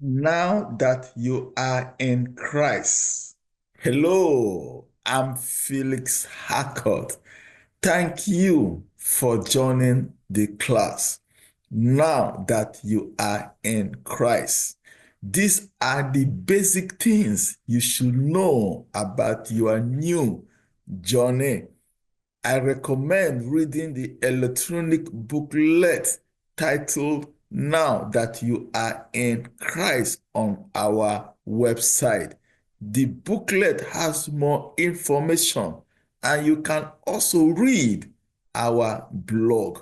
Now that you are in Christ. Hello, I'm Felix Harcourt. Thank you for joining the class. Now that you are in Christ. These are the basic things you should know about your new journey. I recommend reading the electronic booklet titled Now That You Are in Christ on our website. The booklet has more information, and you can also read our blog.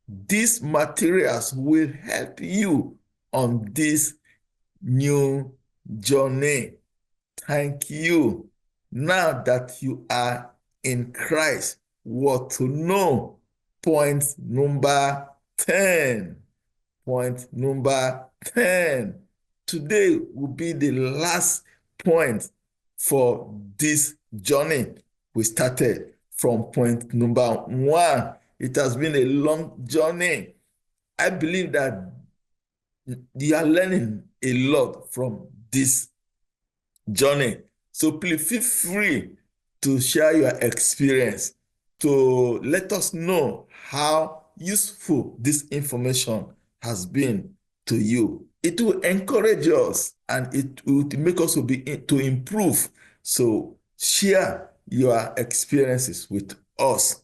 These materials will help you on this new journey. Thank you. Now that you are in Christ, what to know? Point number 10. Point number 10. Today will be the last point for this journey. We started from point number 1. It has been a long journey. I believe that you are learning a lot from this journey. So please feel free to share your experience, to let us know how useful this information has been to you. It will encourage us and it will make us to improve. So share your experiences with us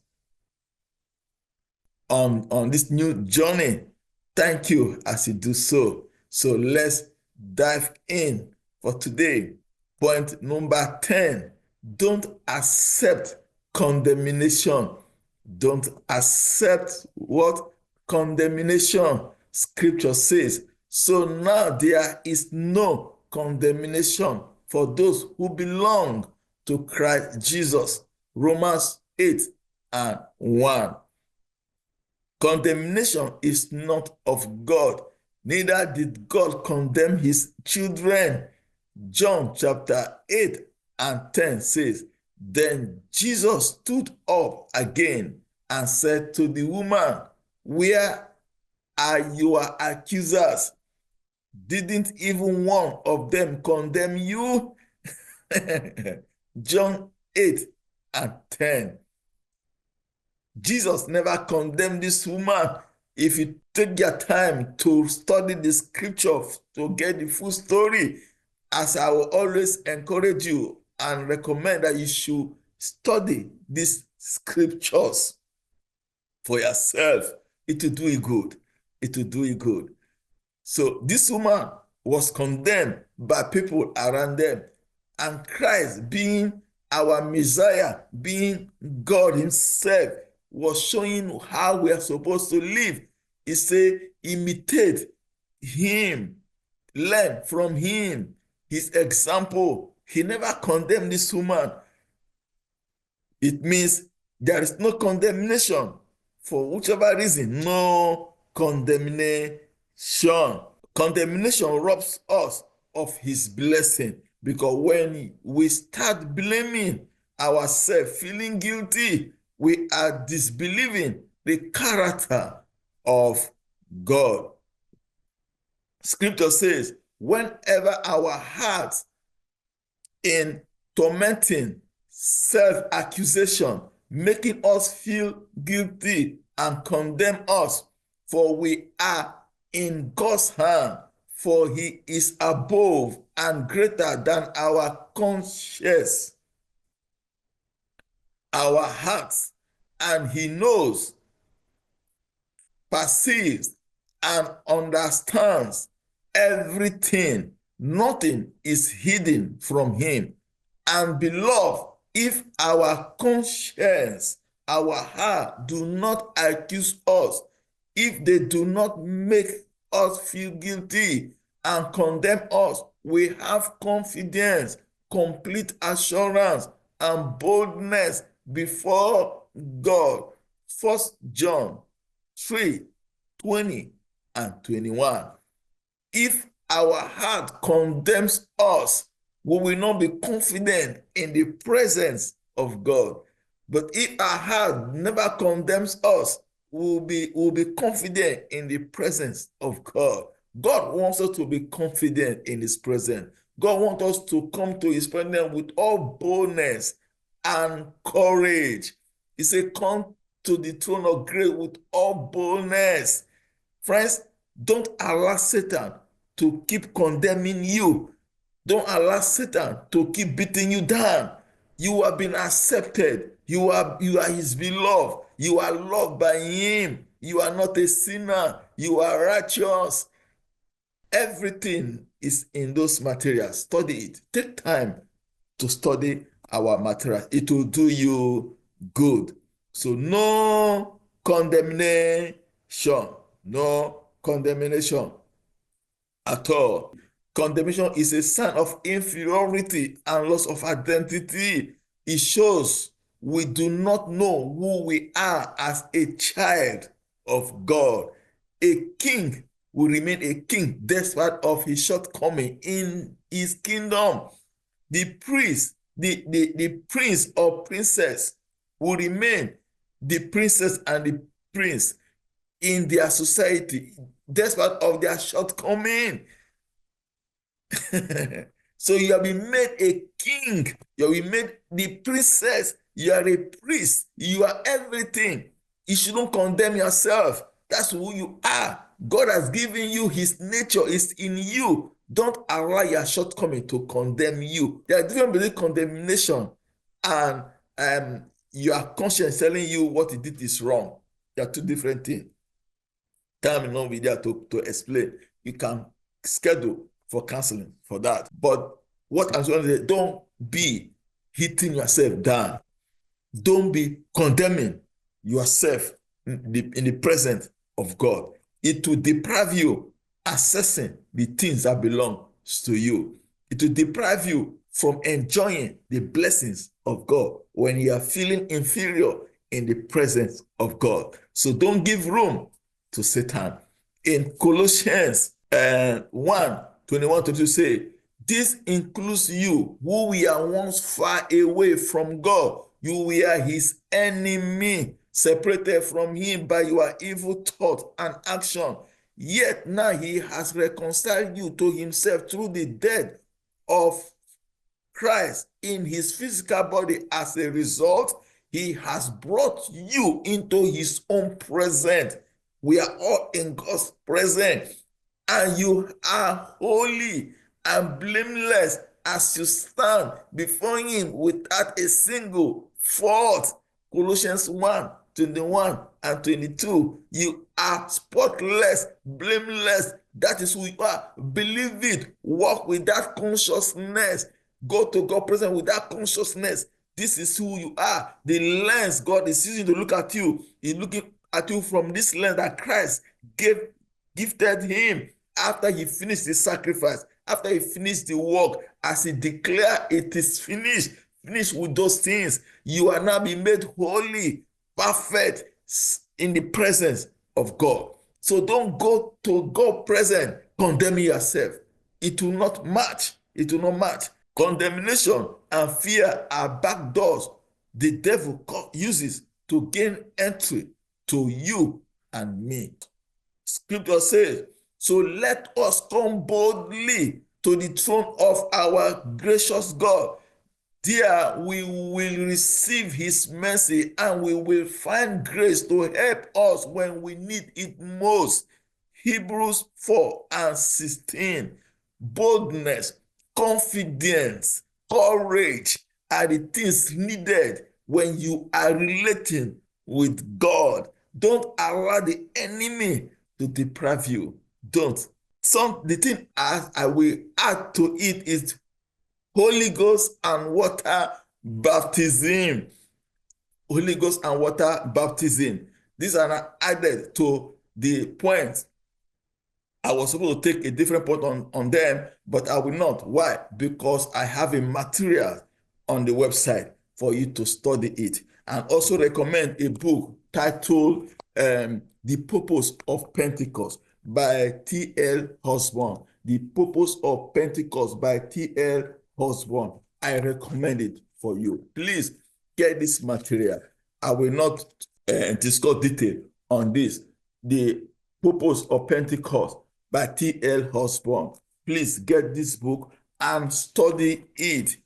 on this new journey. Thank you as you do so. So let's dive in for today. Point number 10, don't accept condemnation. Don't accept what? Condemnation. Scripture says, so now there is no condemnation for those who belong to Christ Jesus. Romans 8 and 1. Condemnation is not of God, neither did God condemn his children. John chapter 8 and 10 says, then Jesus stood up again and said to the woman, where are your accusers? Didn't even one of them condemn you? John 8 and 10. Jesus never condemned this woman. If you take your time to study the scripture to get the full story, as I will always encourage you and recommend that you should study these scriptures for yourself. It will do you good. It will do you good. So this woman was condemned by people around them. And Christ, being our Messiah, being God himself, was showing how we are supposed to live. He said, imitate him, learn from him, his example. He never condemned this woman. It means there is no condemnation for whichever reason, no condemnation. Condemnation robs us of his blessing, because when we start blaming ourselves, feeling guilty, we are disbelieving the character of God. Scripture says, whenever our hearts in tormenting self-accusation, making us feel guilty and condemn us, for we are in God's hand, for he is above and greater than our conscience, our hearts, and he knows, perceives, and understands everything. Nothing is hidden from him. And beloved, if our conscience, our heart do not accuse us, if they do not make us feel guilty and condemn us, we have confidence, complete assurance, and boldness before God. 1 John 3:20 and 21. If our heart condemns us, we will not be confident in the presence of God. But if our heart never condemns us, we'll be confident in the presence of God. God wants us to be confident in his presence. God wants us to come to his presence with all boldness and courage. He said, come to the throne of grace with all boldness. Friends, don't allow Satan to keep condemning you. Don't allow Satan to keep beating you down. You have been accepted. You are his beloved. You are loved by him. You are not a sinner. You are righteous. Everything is in those materials. Study it. Take time to study our materials. It will do you good. So no condemnation. No condemnation at all. Condemnation is a sign of inferiority and loss of identity. It shows we do not know who we are as a child of God. A king will remain a king despite of his shortcoming in his kingdom. The priest, the prince or princess will remain the princess and the prince in their society despite of their shortcoming. So you have been made a king. You have been made the princess. You are a priest. You are everything. You shouldn't condemn yourself. That's who you are. God has given you his nature. It's in you. Don't allow your shortcoming to condemn you. There are different between condemnation and your conscience telling you what you did is wrong. They are two different things. Time will not be there to explain. You can schedule for counseling for that. But what I'm saying is, don't be hitting yourself down. Don't be condemning yourself in the presence of God. It will deprive you accessing the things that belong to you. It will deprive you from enjoying the blessings of God when you are feeling inferior in the presence of God. So don't give room to Satan. In Colossians 1:21-22 say, this includes you, who were once far away from God. You were his enemy, separated from him by your evil thought and action. Yet now he has reconciled you to himself through the death of Christ in his physical body. As a result, he has brought you into his own presence. We are all in God's presence, and you are holy and blameless as you stand before him without a single fault. Colossians 1:21-22. You are spotless, blameless. That is who you are. Believe it. Walk with that consciousness. Go to God's presence with that consciousness. This is who you are. The lens God is using to look at you, He's looking at you from this lens that Christ gifted him after he finished the sacrifice, after he finished the work, as he declared it is finished. Finish with those things. You are now being made holy, perfect in the presence of God. So don't go to God's presence condemning yourself. It will not match. It will not match. Condemnation and fear are back doors the devil uses to gain entry to you and me. Scripture says, so let us come boldly to the throne of our gracious God. There we will receive his mercy and we will find grace to help us when we need it most. Hebrews 4:16. Boldness, confidence, courage are the things needed when you are relating with God. Don't allow the enemy to deprive you. Don't. The thing I will add to it is Holy Ghost and water baptism. Holy Ghost and water baptism. These are not added to the points. I was supposed to take a different point on them, but I will not. Why? Because I have a material on the website for you to study it. And also recommend a book titled The Purpose of Pentecost by T.L. Osborne. The Purpose of Pentecost by T.L. Osborne. I recommend it for you. Please get this material. I will not discuss detail on this. The Purpose of Pentecost by T.L. Osborne. Please get this book and study it.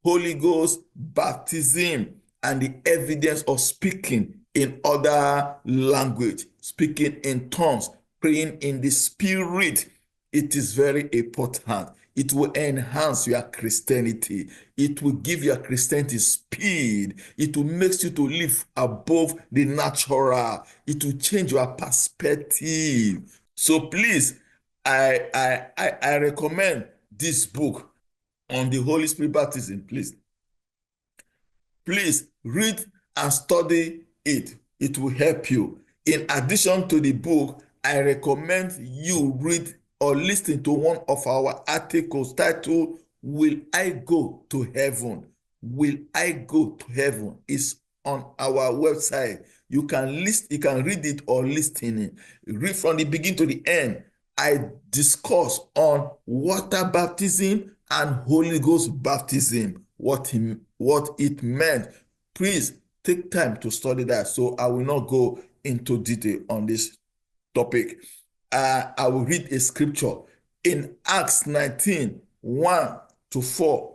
Holy Ghost baptism and the evidence of speaking in other language, speaking in tongues, praying in the spirit. It is very important. It will enhance your Christianity. It will give your Christianity speed. It will make you to live above the natural. It will change your perspective. So please, I recommend this book on the Holy Spirit baptism. Please read and study it. It will help you. In addition to the book, I recommend you read or listen to one of our articles titled, Will I Go to Heaven? Will I Go to Heaven? It's on our website. You can read it or listen it. Read from the beginning to the end. I discuss on water baptism and Holy Ghost baptism, what it meant. Please take time to study that. So I will not go into detail on this topic. I will read a scripture in Acts 19, 1 to 4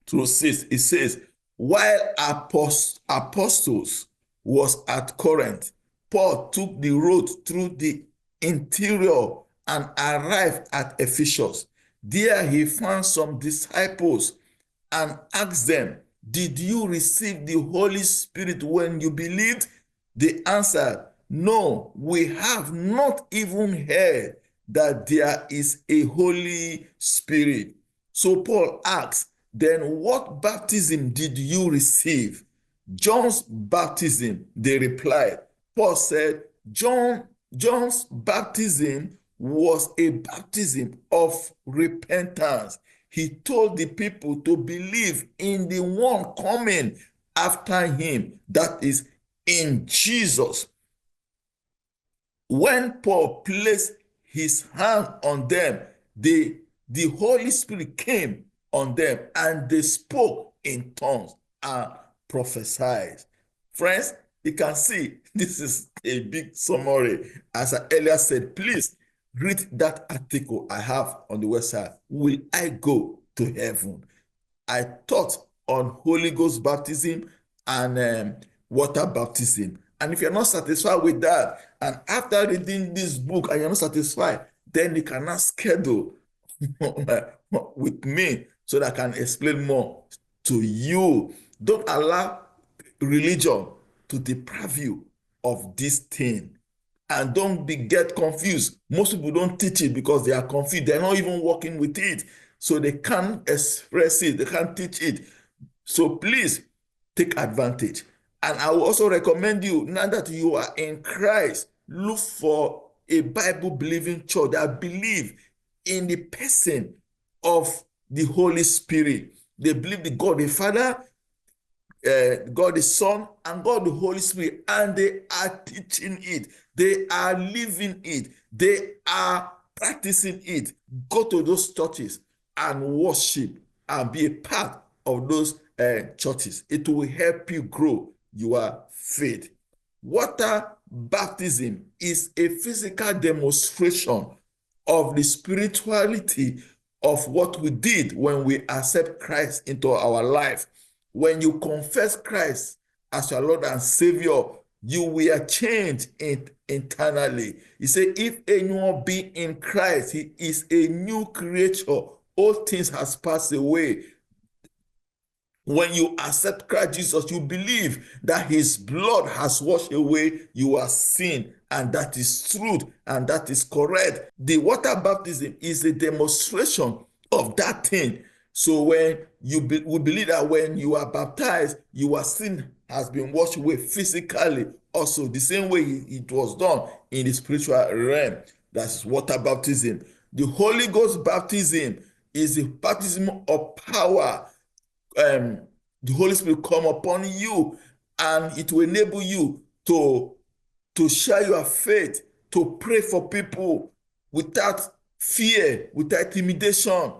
through 6. It says, while apostles was at Corinth, Paul took the road through the interior and arrived at Ephesus. There he found some disciples and asked them, did you receive the Holy Spirit when you believed? They answered, no, we have not even heard that there is a Holy Spirit. So Paul asked, then what baptism did you receive? John's baptism, they replied. Paul said, John's baptism was a baptism of repentance. He told the people to believe in the one coming after him, that is, in Jesus. When Paul placed his hand on them, the Holy Spirit came on them and they spoke in tongues and prophesied. Friends, you can see this is a big summary. As I earlier said, please read that article I have on the website. Will I go to heaven? I taught on Holy Ghost baptism and water baptism. And if you're not satisfied with that, and after reading this book and you're not satisfied, then you cannot schedule with me so that I can explain more to you. Don't allow religion to deprive you of this thing. And don't get confused. Most people don't teach it because they are confused. They're not even working with it. So they can't express it. They can't teach it. So please take advantage. And I will also recommend you, now that you are in Christ, look for a Bible-believing church that believe in the person of the Holy Spirit. They believe the God the Father, God the Son, and God the Holy Spirit, and they are teaching it. They are living it. They are practicing it. Go to those churches and worship and be a part of those churches. It will help you grow your faith. Water baptism is a physical demonstration of the spirituality of what we did when we accept Christ into our life. When you confess Christ as your Lord and Savior, you will change internally. He said, if anyone be in Christ, he is a new creature. All things has passed away. When you accept Christ Jesus, you believe that his blood has washed away your sin, and that is truth, and that is correct. The water baptism is a demonstration of that thing. So when we believe that when you are baptized, your sin has been washed away physically. Also, the same way it was done in the spiritual realm. That's water baptism. The Holy Ghost baptism is a baptism of power. The Holy Spirit come upon you, and it will enable you to share your faith, to pray for people without fear, without intimidation.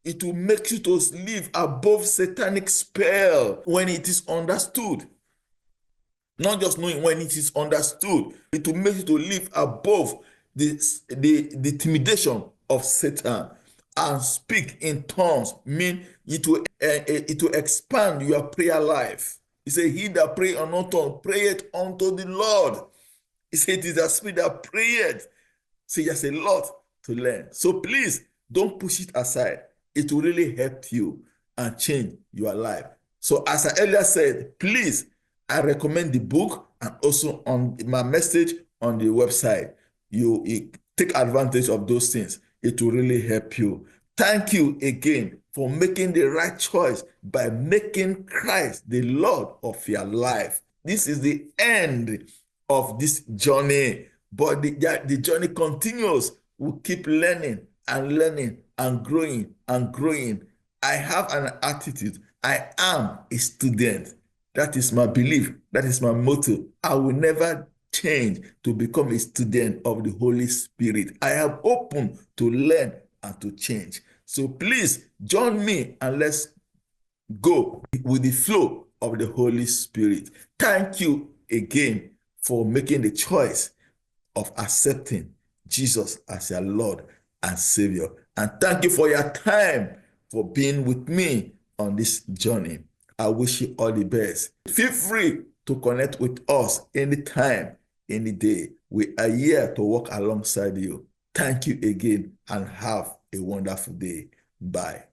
It will make you to live above satanic spell when it is understood. Not just knowing, when it is understood. It will make you to live above the intimidation of Satan and speak in tongues mean it will expand your prayer life. He said, he that pray unknown tongue, pray it unto the Lord. He said, it is the spirit that prayeth. So there's a lot to learn. So please don't push it aside. It will really help you and change your life. So as I earlier said, please, I recommend the book and also on my message on the website. You take advantage of those things. It will really help you. Thank you again for making the right choice by making Christ the Lord of your life. This is the end of this journey, but the journey continues. We keep learning and learning and growing and growing. I have an attitude. I am a student. That is my belief. That is my motto. I will never change to become a student of the Holy Spirit. I am open to learn and to change. So please join me and let's go with the flow of the Holy Spirit. Thank you again for making the choice of accepting Jesus as your Lord and Savior. And thank you for your time, for being with me on this journey. I wish you all the best. Feel free to connect with us anytime, any day. We are here to walk alongside you. Thank you again and have a wonderful day. Bye.